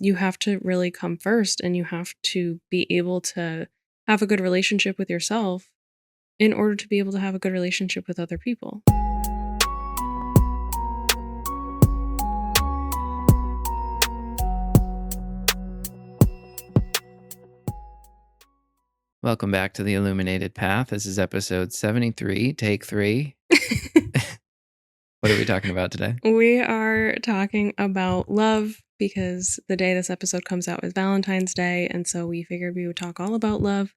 you have to really come first, and you have to be able to have a good relationship with yourself in order to be able to have a good relationship with other people. Welcome back to the Illuminated Path. This is episode 73, take 3. What are we talking about today? We are talking about love because the day this episode comes out is Valentine's Day, and so we figured we would talk all about love,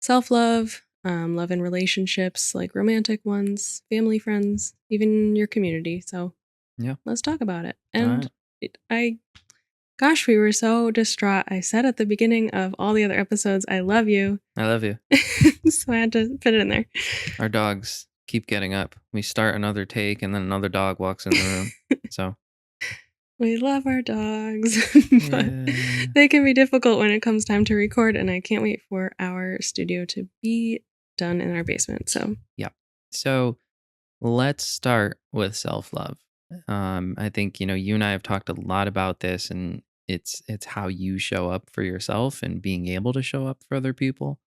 self-love, love in relationships, like romantic ones, family, friends, even your community. So Yeah. let's talk about it. All And right. gosh, we were so distraught. I said at the beginning of all the other episodes, I love you. I love you. So I had to put it in there. Our dogs keep getting up. We start another take and then another dog walks in the room. So We love our dogs, but yeah. they can be difficult when it comes time to record, and I can't wait for our studio to be done in our basement. So let's start with self-love. I think, you and I have talked a lot about this, and it's how you show up for yourself and being able to show up for other people.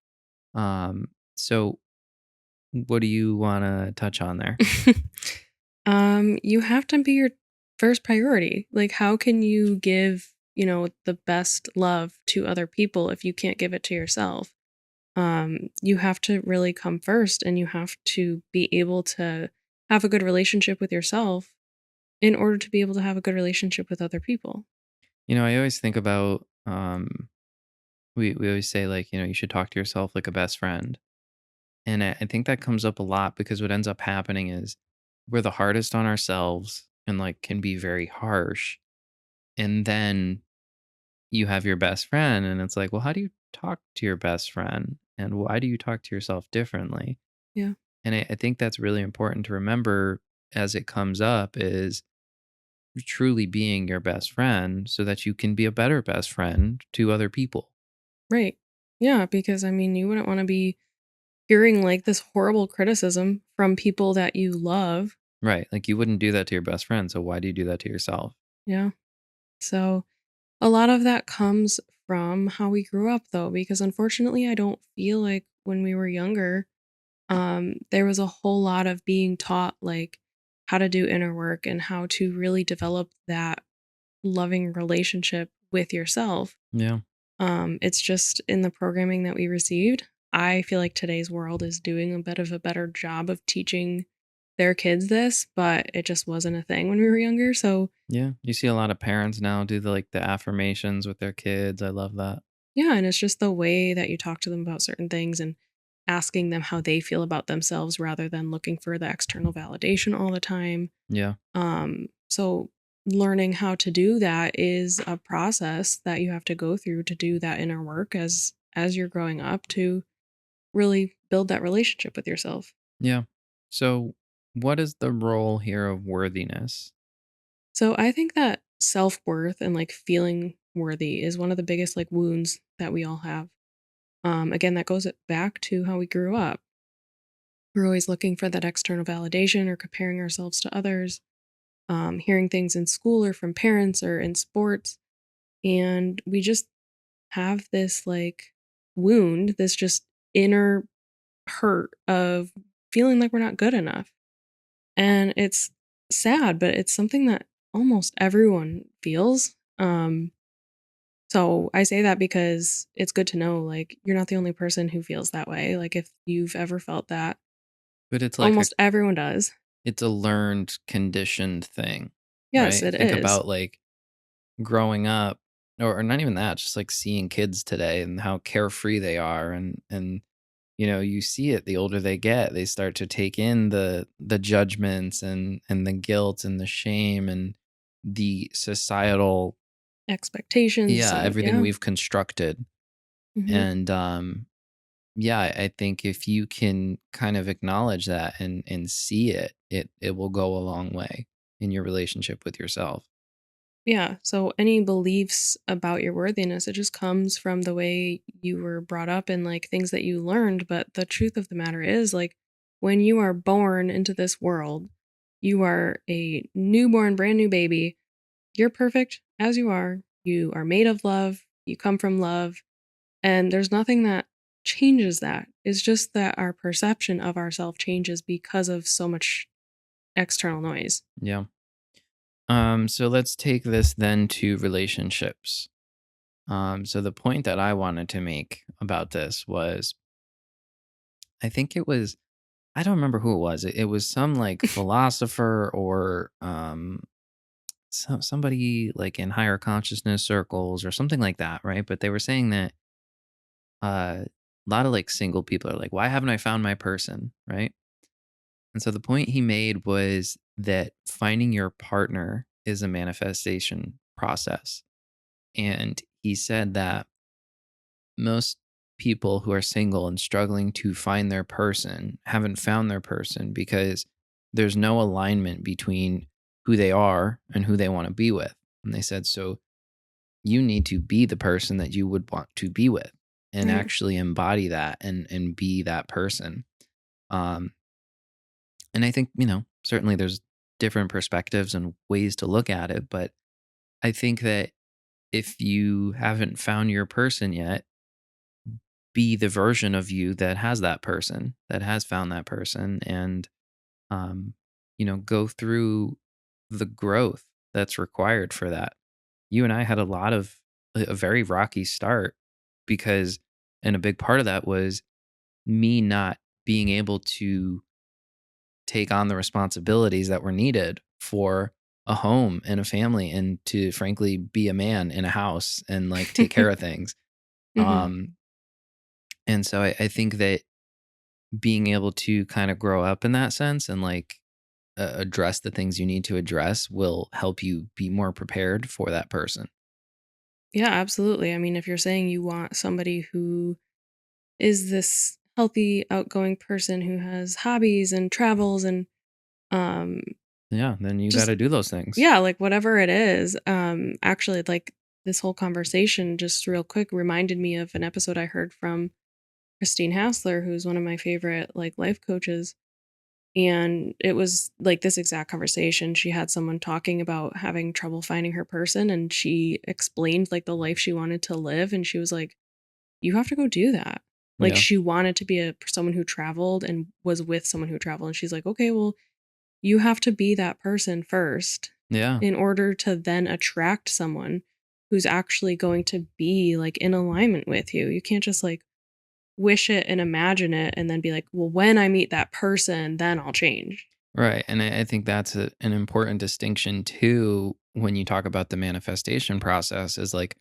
So what do you want to touch on there? You have to be your first priority. Like, how can you give, the best love to other people if you can't give it to yourself? You have to really come first, and you have to be able to have a good relationship with yourself in order to be able to have a good relationship with other people. I always think about we always say, like, you should talk to yourself like a best friend. And I think that comes up a lot because what ends up happening is we're the hardest on ourselves and like can be very harsh. And then you have your best friend and it's like, well, how do you talk to your best friend? And why do you talk to yourself differently? Yeah. And I think that's really important to remember as it comes up is truly being your best friend so that you can be a better best friend to other people. Right. Yeah, because I mean, you wouldn't want to be hearing like this horrible criticism from people that you love. Right. Like you wouldn't do that to your best friend. So why do you do that to yourself? Yeah. So a lot of that comes from how we grew up, though, because unfortunately, I don't feel like when we were younger, there was a whole lot of being taught like how to do inner work and how to really develop that loving relationship with yourself. Yeah. It's just in the programming that we received. I feel like today's world is doing a bit of a better job of teaching their kids this, but it just wasn't a thing when we were younger. So, Yeah. You see a lot of parents now do the affirmations with their kids. I love that. yeah, and it's just the way that you talk to them about certain things and asking them how they feel about themselves rather than looking for the external validation all the time. Yeah. So learning how to do that is a process that you have to go through to do that inner work as you're growing up to really build that relationship with yourself. Yeah. So what is the role here of worthiness? So I think that self-worth and like feeling worthy is one of the biggest like wounds that we all have. Again, that goes back to how we grew up. We're always looking for that external validation or comparing ourselves to others, hearing things in school or from parents or in sports. And we just have this like wound, this just inner hurt of feeling like we're not good enough. And it's sad, but it's something that almost everyone feels. So I say that because it's good to know like you're not the only person who feels that way. Like if you've ever felt that, But it's like almost everyone does. it's a learned, conditioned thing, Yes, right? it Think is. about like growing up or not even that, just like seeing kids today and how carefree they are and you see it the older they get, they start to take in the judgments and the guilt and the shame and the societal Expectations and everything yeah. we've constructed. Hmm. And yeah, I think if you can kind of acknowledge that and see it, it will go a long way in your relationship with yourself. Yeah. So any beliefs about your worthiness, it just comes from the way you were brought up and like things that you learned. But the truth of the matter is, like, when you are born into this world, you are a newborn, brand new baby. You're perfect as you are. You are made of love, you come from love, and there's nothing that changes that. It's just that our perception of ourself changes because of so much external noise. Yeah. So let's take this then to relationships. So the point that I wanted to make about this was I think it was I don't remember who it was. It was some like philosopher or somebody like in higher consciousness circles or something like that, right? But they were saying that a lot of like single people are like, why haven't I found my person, right? And so the point he made was that finding your partner is a manifestation process. And he said that most people who are single and struggling to find their person haven't found their person because there's no alignment between who they are and who they want to be with. And they said, so you need to be the person that you would want to be with and Right. actually embody that and be that person. Um, and I think, certainly there's different perspectives and ways to look at it, but I think that if you haven't found your person yet, be the version of you that has that person, that has found that person, and um, go through the growth that's required for that. You and I had a very rocky start because, and a big part of that was me not being able to take on the responsibilities that were needed for a home and a family and to frankly be a man in a house and like take care of things. Hmm. Um, and so I think that being able to kind of grow up in that sense and like address the things you need to address will help you be more prepared for that person. Yeah, absolutely. I mean, if you're saying you want somebody who is this healthy, outgoing person who has hobbies and travels and um Yeah, then you got just to do those things. yeah, like whatever it is. Actually, like this whole conversation just real quick reminded me of an episode I heard from Christine Hassler, who's one of my favorite like life coaches. And it was like this exact conversation. She had someone talking about having trouble finding her person, and she explained like the life she wanted to live. And she was like, you have to go do that. Like Yeah. she wanted to be someone who traveled and was with someone who traveled. And she's like, okay, well, you have to be that person first Yeah. in order to then attract someone who's actually going to be like in alignment with you. You can't just like wish it and imagine it and then be like, well, when I meet that person, then I'll change. Right. And I think that's an important distinction too when you talk about the manifestation process is like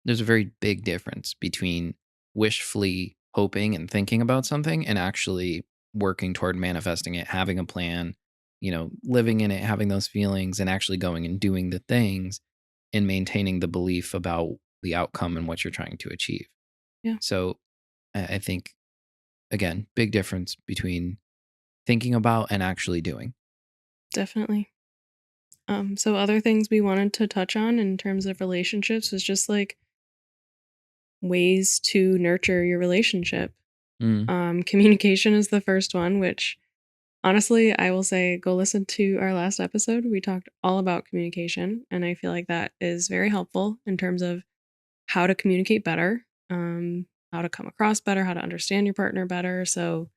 there's a very big difference between wishfully hoping and thinking about something and actually working toward manifesting it, having a plan, living in it, having those feelings and actually going and doing the things and maintaining the belief about the outcome and what you're trying to achieve. Yeah, So I think, again, big difference between thinking about and actually doing. definitely. So other things we wanted to touch on in terms of relationships was just like ways to nurture your relationship. Mm, Communication is the first one, which honestly, I will say go listen to our last episode. We talked all about communication, and I feel like that is very helpful in terms of how to communicate better, how to come across better, how to understand your partner better. So,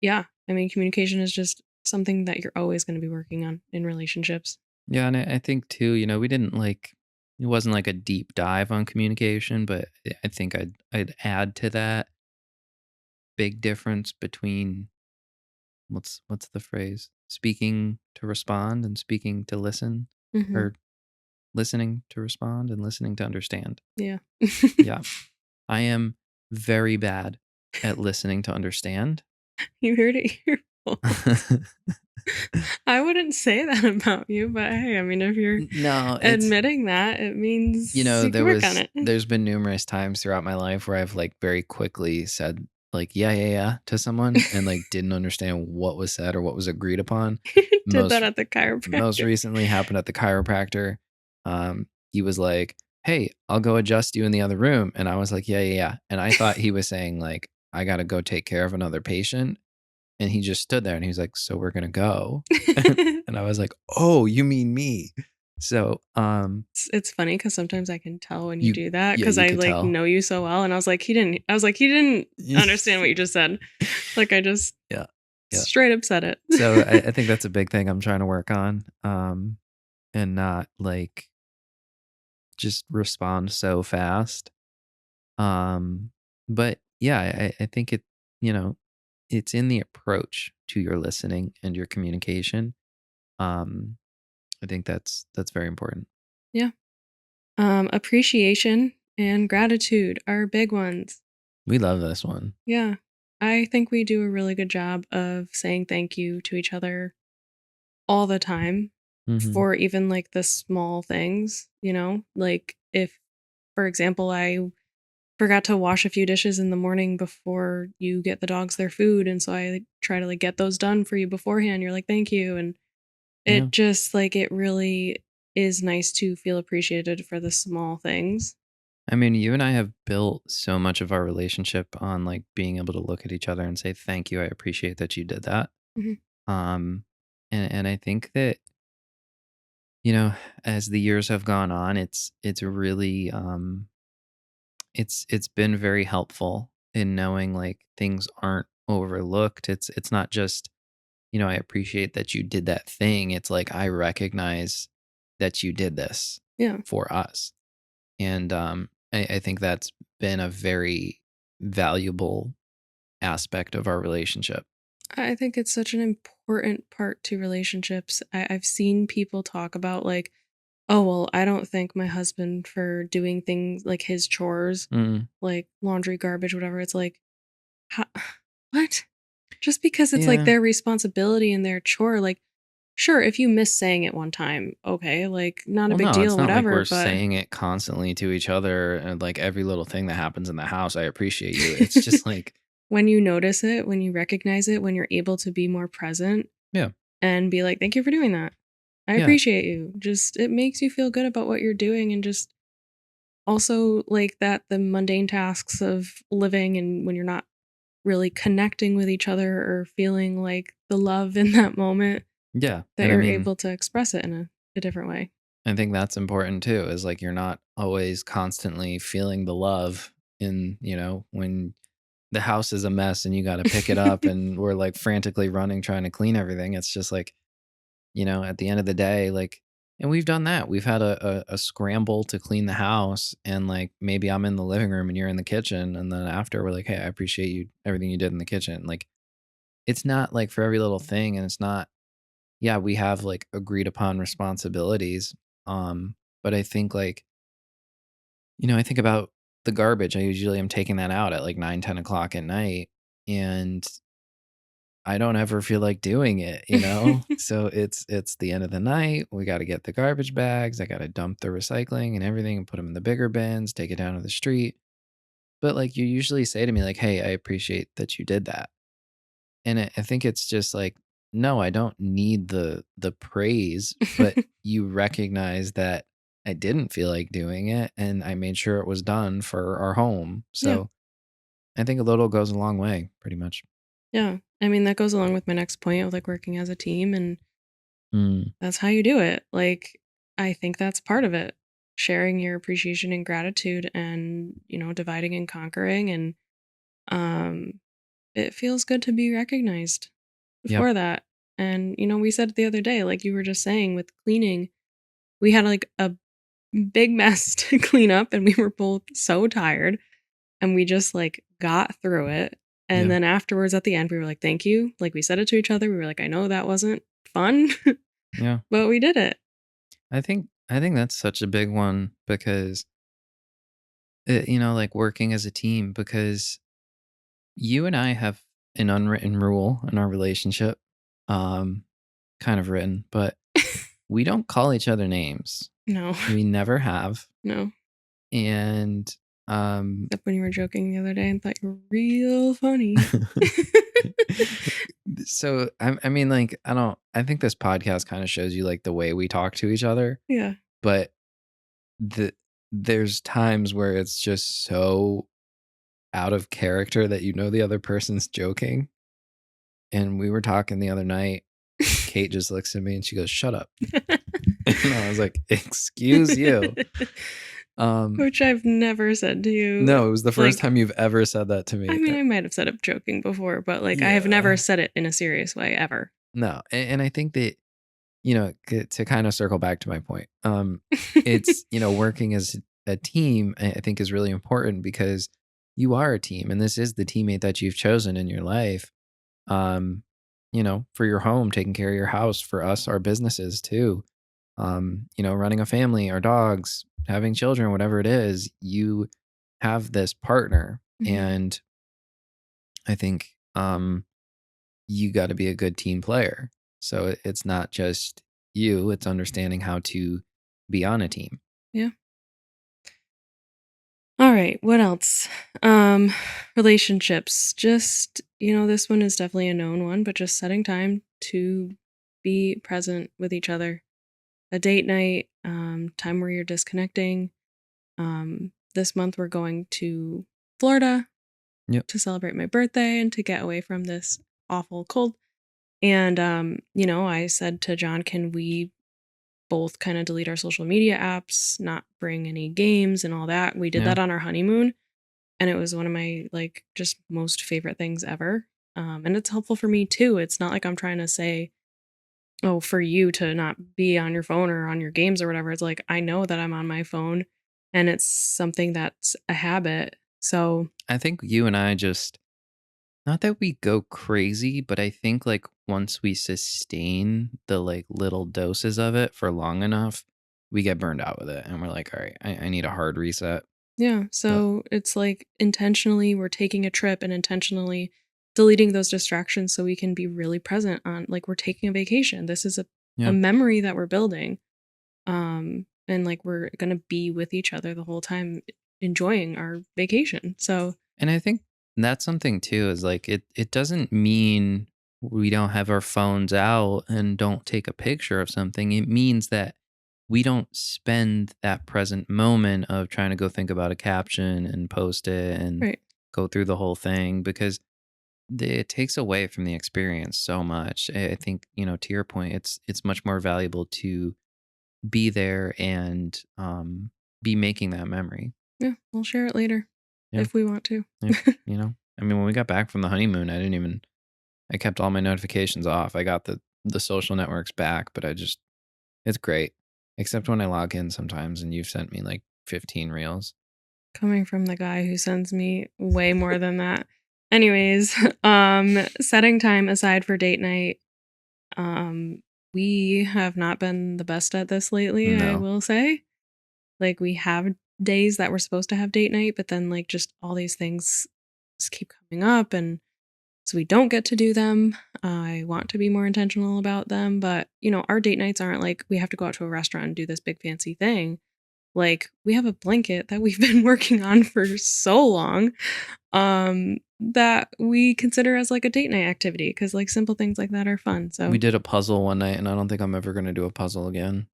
yeah, I mean, communication is just something that you're always going to be working on in relationships. yeah, and I think too, we didn't like it wasn't like a deep dive on communication, but I think I'd add to that big difference between what's the phrase? Speaking to respond and speaking to listen, Hmm. or listening to respond and listening to understand. Yeah. Yeah, I am very bad at listening to understand. You heard it here. I wouldn't say that about you, but hey, I mean, if you're No, it's admitting that, it means you can work on it. there's been numerous times throughout my life where I've like very quickly said like yeah yeah yeah to someone and like didn't understand what was said or what was agreed upon. Did that Most at the most chiropractor. recently happened at the chiropractor. He was like, "Hey, I'll go adjust you in the other room," and I was like, "Yeah yeah yeah," and I thought he was saying like I got to go take care of another patient, and he just stood there and he was like, "So we're gonna go," and I was like, "Oh, you mean me?" So, It's funny because sometimes I can tell when you you do that yeah, because you I, could like, tell. know you so well, and "He didn't understand what you just said." Like, I just Yeah, yeah. straight up said it. So I think that's a big thing I'm trying to work on, and not, like, just respond so fast. Um, but yeah, I think you know, it's in the approach to your listening and your communication. Um, I think that's very important. Yeah. Appreciation and gratitude are big ones. We love this one. Yeah. I think we do a really good job of saying thank you to each other all the time Mhm. for even, like, the small things, you know? Like, if, for example, I forgot to wash a few dishes in the morning before you get the dogs their food, and so I, like, try to, like, get those done for you beforehand, you're like, "Thank you," and Yeah. it just, like, it really is nice to feel appreciated for the small things. I mean, you and I have built so much of our relationship on like being able to look at each other and say, "Thank you. I appreciate that you did that." Mhm. Um, and I think that, as the years have gone on, it's really it's been very helpful in knowing like things aren't overlooked. It's not just, I appreciate that you did that thing. It's like I recognize that you did this Yeah. for us. And I think that's been a very valuable aspect of our relationship. I think it's such an important part to relationships. I've seen people talk about, like, "Oh, well, I don't thank my husband for doing things like his chores, Mm, like laundry, garbage, whatever." It's like, "Ho what?" Just because it's, like, yeah. their responsibility and their chore, like, sure, if you miss saying it one time, okay, like, not a Well, big no, it's deal, not like whatever, we're but saying it constantly to each other and like every little thing that happens in the house. I appreciate you. It's just like, when you notice it, when you recognize it, when you're able to be more present yeah, and be like, "Thank you for doing that. I yeah, appreciate you." Just it makes you feel good about what you're doing and just also like that the mundane tasks of living and when you're not really connecting with each other or feeling like the love in that moment yeah. that And I you're mean, able to express it in a different way. I think that's important too, is like you're not always constantly feeling the love in, when the house is a mess and you got to pick it up and we're like frantically running trying to clean everything. It's just like, at the end of the day, like, and we've done that. We've had a scramble to clean the house, and like maybe I'm in the living room and you're in the kitchen, and then after we're like, "Hey, I appreciate you everything you did in the kitchen." Like, it's not like for every little thing, and it's not. Yeah, we have like agreed upon responsibilities, but I think like, I think about the garbage. I usually am taking that out at like 9, 10 o'clock at night, and I don't ever feel like doing it. So it's the end of the night. We got to get the garbage bags. I got to dump the recycling and everything and put them in the bigger bins, take it down to the street. But like you usually say to me like, "Hey, I appreciate that you did that." And I think it's just like, no, I don't need the praise, but you recognize that I didn't feel like doing it and I made sure it was done for our home. Yeah. So, I think a little goes a long way, pretty much. Yeah. I mean, that goes along with my next point of like working as a team, and Mm, that's how you do it. Like, I think that's part of it. Sharing your appreciation and gratitude and, dividing and conquering. And um, it feels good to be recognized yep. for that. And, we said it the other day, like you were just saying with cleaning, we had like a big mess to clean up and we were both so tired and we just like got through it. And Yeah. then afterwards at the end, we were like, thank you. Like we said it to each other. We were like, I know that wasn't fun, Yeah. but we did it. I think that's such a big one because like working as a team because you and I have an unwritten rule in our relationship, um, kind of written, but we don't call each other names. No, We never have, no. and um, Except when you were joking the other day and thought you were real funny. so I mean, like I don't. I think this podcast kind of shows you like the way we talk to each other, Yeah. but the there's times where it's just so out of character that the other person's joking. And we were talking the other night, Kate just looks at me and she goes, "Shut up." And I was like, "Excuse you." Um, Which I've never said to you. no, it was the first Like, time you've ever said that to I me. mean, I might have said it joking before, but like, I have never Yeah. said it in a serious way ever. No, and I think that, to kind of circle back to my point, it's, working as a team, I think is really important because you are a team and this is the teammate that you've chosen in your life. Um, for your home, taking care of your house, for us, our businesses too. Running a family, our dogs, having children, whatever it is, you have this partner. Mhm. And I think you got to be a good team player. So it's not just you, it's understanding how to be on a team. Yeah. All right, what else? Um, Relationships. Just, this one is definitely a known one, but just setting time to be present with each other. A date night, time where you're disconnecting. This month we're going to Florida Yep. to celebrate my birthday and to get away from this awful cold. And I said to John, can we both kind of delete our social media apps, not bring any games and all that? We did Yeah. that on our honeymoon, and it was one of my like just most favorite things ever. And it's helpful for me too. It's not like I'm trying to say, oh, for you to not be on your phone or on your games or whatever. It's like I know that I'm on my phone and it's something that's a habit. So, I think you and I just, not that we go crazy, but I think like once we sustain the like little doses of it for long enough, we get burned out with it. And we're like, all right, I need a hard reset. yeah, So, so it's like intentionally we're taking a trip and intentionally deleting those distractions so we can be really present on like we're taking a vacation. This is a yeah. memory that we're building. And like we're going to be with each other the whole time enjoying our vacation. So, And I think that's something too is like it doesn't mean we don't have our phones out and don't take a picture of something. It means that we don't spend that present moment of trying to go think about a caption and post it and right. go through the whole thing because it takes away from the experience so much. I think, to your point, it's much more valuable to be there and be making that memory. Yeah, we'll share it later Yeah. if we want to. Yeah. I mean, when we got back from the honeymoon, I kept all my notifications off. I got the social networks back, but it's great. Except when I log in sometimes and you've sent me like 15 reels. Coming from the guy who sends me way more than that. Anyways, setting time aside for date night. Um, we have not been the best at this lately, I No. will say. Like we have days that we're supposed to have date night, but then like just all these things just keep coming up and so we don't get to do them. I want to be more intentional about them, but our date nights aren't like we have to go out to a restaurant and do this big fancy thing. Like we have a blanket that we've been working on for so long that we consider as like a date night activity because like simple things like that are fun. We So did a puzzle one night and I don't think I'm ever going to do a puzzle again.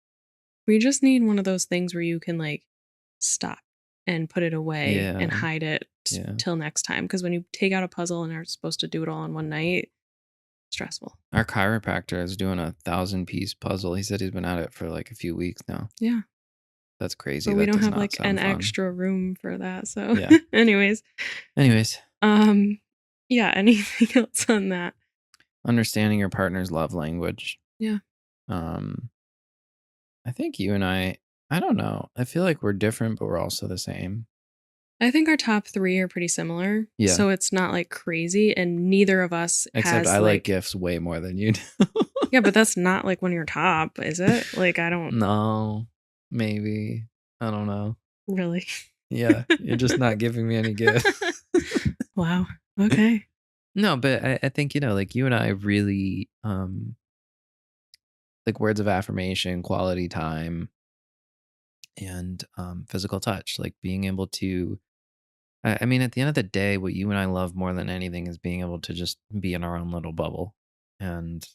we just need one of those things where you can like stop and put it away and Yeah. hide it Yeah. till next time. Because when you take out a puzzle and are supposed to do it all in one night, stressful. Our chiropractor is doing a 1,000-piece puzzle. He said he's been at it for like a few weeks now. Yeah. That's crazy. But we That don't does have not like an sound fun. extra room for that. So, Yeah. anyways, Anyways, um, yeah, anything else on that? understanding your partner's love language. Yeah. Um, I think you and I don't know. I feel like we're different, but we're also the same. I think our top three are pretty similar. Yeah. So it's not like crazy. And neither of us Except has I like like, gifts way more than you do. yeah, but that's not like one of your top, is it? Like, I don't No, maybe. I don't know. really. Yeah, you're just not giving me any gifts. Wow. Okay. No, but I think, like you and I really like words of affirmation, quality time, and physical touch. Like being able to I mean, at the end of the day, what you and I love more than anything is being able to just be in our own little bubble and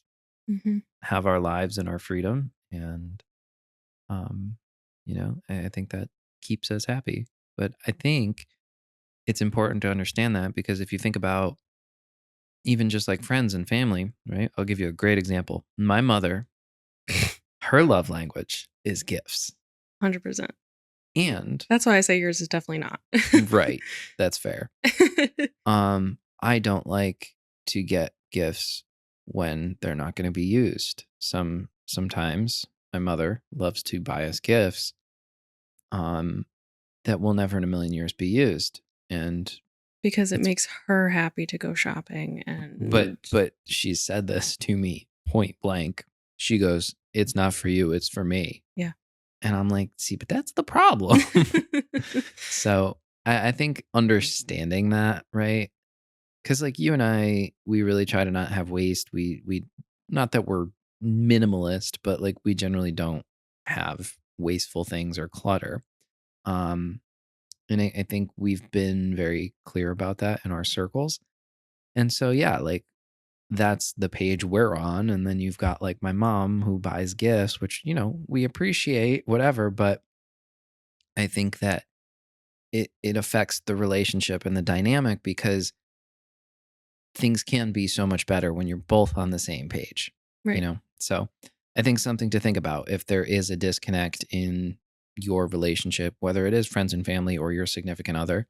Hmm. have our lives and our freedom. And, um, I think that keeps us happy. But I think it's important to understand that because if you think about even just like friends and family, right? I'll give you a great example. My mother, her love language is gifts. 100%. And That's why I say yours is definitely not. right, that's fair. I don't like to get gifts when they're not going to be used. Sometimes my mother loves to buy us gifts um that will never in a million years be used. And Because it it's makes her happy to go shopping but and but she said this to me point blank. She goes, "It's not for you, it's for me." yeah. And I'm like, "See, but that's the problem." So, I think understanding that, right? Because like you and I, we really try to not have waste. We not that we're minimalist, but like we generally don't have wasteful things or clutter. Um, and I think we've been very clear about that in our circles. And so yeah, like that's the page we're on. And then you've got like my mom who buys gifts, which, we appreciate, whatever, but I think that it affects the relationship and the dynamic because things can be so much better when you're both on the same page, you right. know? So I think something to think about if there is a disconnect in your relationship, whether it is friends and family or your significant other,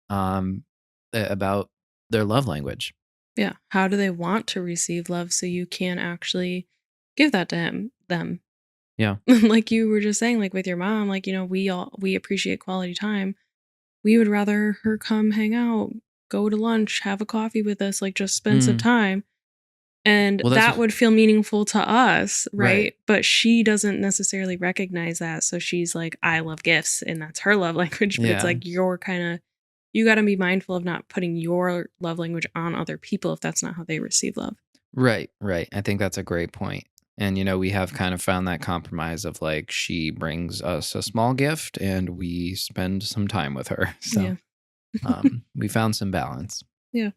um, about their love language. Yeah. How do they want to receive love so you can actually give that to them? Yeah. Like you were just saying, like with your mom, like, we appreciate quality time. We would rather her come hang out, go to lunch, have a coffee with us, like just spend some Mm. time. And Well, that would feel meaningful to us, right. right? But she doesn't necessarily recognize that. So she's like, I love gifts, and that's her love language. But it's Yeah. like you got to be mindful of not putting your love language on other people if that's not how they receive love. Right. Right. I think that's a great point. And, we have kind of found that compromise of like she brings us a small gift and we spend some time with her. So Yeah. we found some balance. Yeah.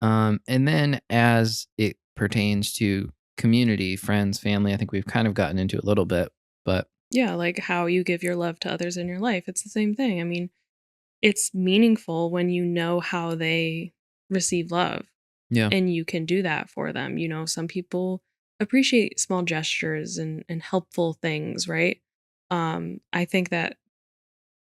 And then as it pertains to community, friends, family, I think we've kind of gotten into a little bit, but Yeah. Like how you give your love to others in your life. It's the same thing. I mean, it's meaningful when you know how they receive love yeah. and you can do that for them. Some people appreciate small gestures and helpful things, right? I think that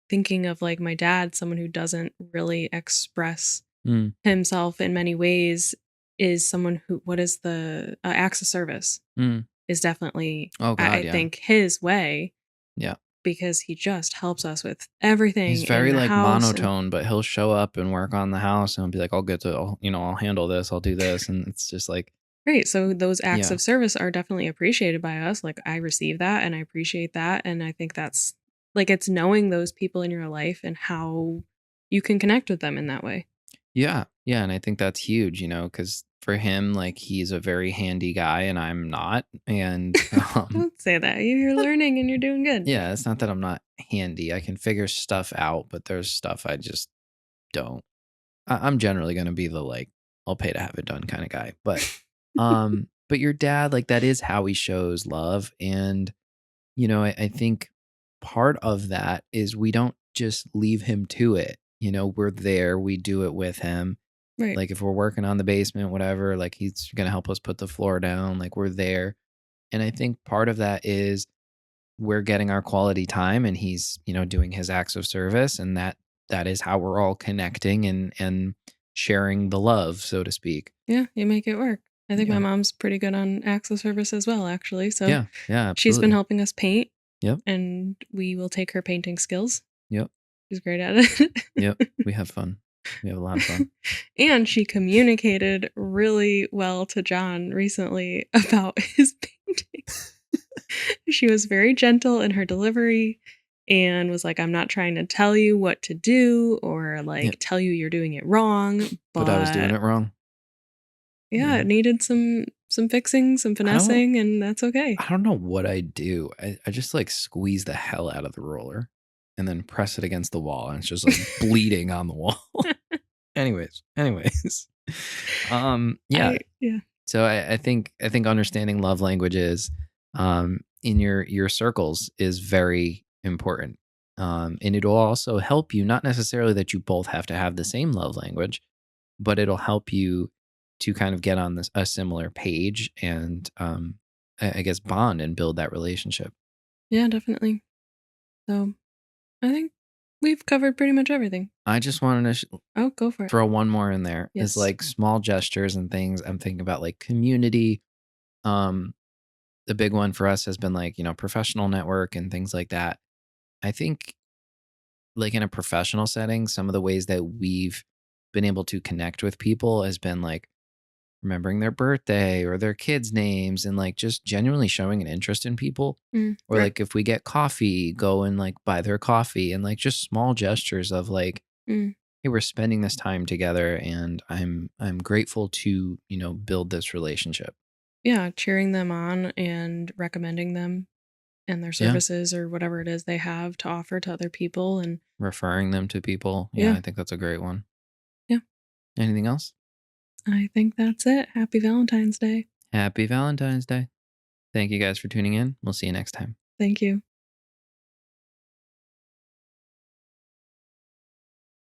thinking of like my dad, someone who doesn't really express Mm, himself in many ways, is someone who, what is the acts of service mm. is definitely, Oh I God, yeah. think, his way Yeah. because he just helps us with He's everything in very the like house. And monotone, but he'll show up and work on the house and be like, I'll handle this, I'll do this. And it's just like, great. So those acts yeah. of service are definitely appreciated by us. Like I receive that and I appreciate that. And I think that's like it's knowing those people in your life and how you can connect with them in that way. Yeah. Yeah. And I think that's huge, because for him, like he's a very handy guy and I'm not. And Don't say that. You're learning and you're doing good. yeah, it's not that I'm not handy. I can figure stuff out, but there's stuff I just don't. I'm generally gonna be the like, I'll pay to have it done kind of guy. But your dad, like that is how he shows love. And, I think part of that is we don't just leave him to it. We're there, we do it with him. Right. Like if we're working on the basement, whatever, like he's gonna help us put the floor down, like we're there. And I think part of that is we're getting our quality time and he's, doing his acts of service and that is how we're all connecting and sharing the love, so to speak. Yeah, you make it work. I think my Yeah. mom's pretty good on acts of service as well, actually. So Yeah. Yeah, she's been absolutely. helping us paint, Yep. and we will take her painting skills. Yep. She's great at it. Yep. We have fun. We have a lot of fun. And she communicated really well to John recently about his painting. She was very gentle in her delivery and was like, I'm not trying to tell you what to do or Yeah. like tell you you're doing it wrong, But I was doing but it wrong. yeah, Yeah. it needed some fixing, some I don't finessing, and that's okay. I don't know what I do. I just like squeeze the hell out of the roller and then press it against the wall and it's just like bleeding on the wall. Anyways. Yeah. Yeah. So I think understanding love languages in your circles is very important. And it'll also help you, not necessarily that you both have to have the same love language, but it'll help you to kind of get on this a similar page and I guess bond and build that relationship. Yeah, definitely. So, I think we've covered pretty much everything. I just wanted to Oh, go for it. throw one more in there is Yes. like small gestures and things. I'm thinking about like community. Um, the big one for us has been like, professional network and things like that. I think like in a professional setting, some of the ways that we've been able to connect with people has been like remembering their birthday or their kids' names and like just genuinely showing an interest in people. Or Right. like if we get coffee, go and like buy their coffee and like just small gestures of like, Mm. hey, we're spending this time together and I'm grateful to, build this relationship. Yeah, cheering them on and recommending them and their Yeah. services or whatever it is they have to offer to other people, and Referring them to people. Yeah, yeah, I think that's a great one. yeah. Anything else? I think that's it. Happy Valentine's Day. Happy Valentine's Day. Thank you guys for tuning in. We'll see you next time. Thank you.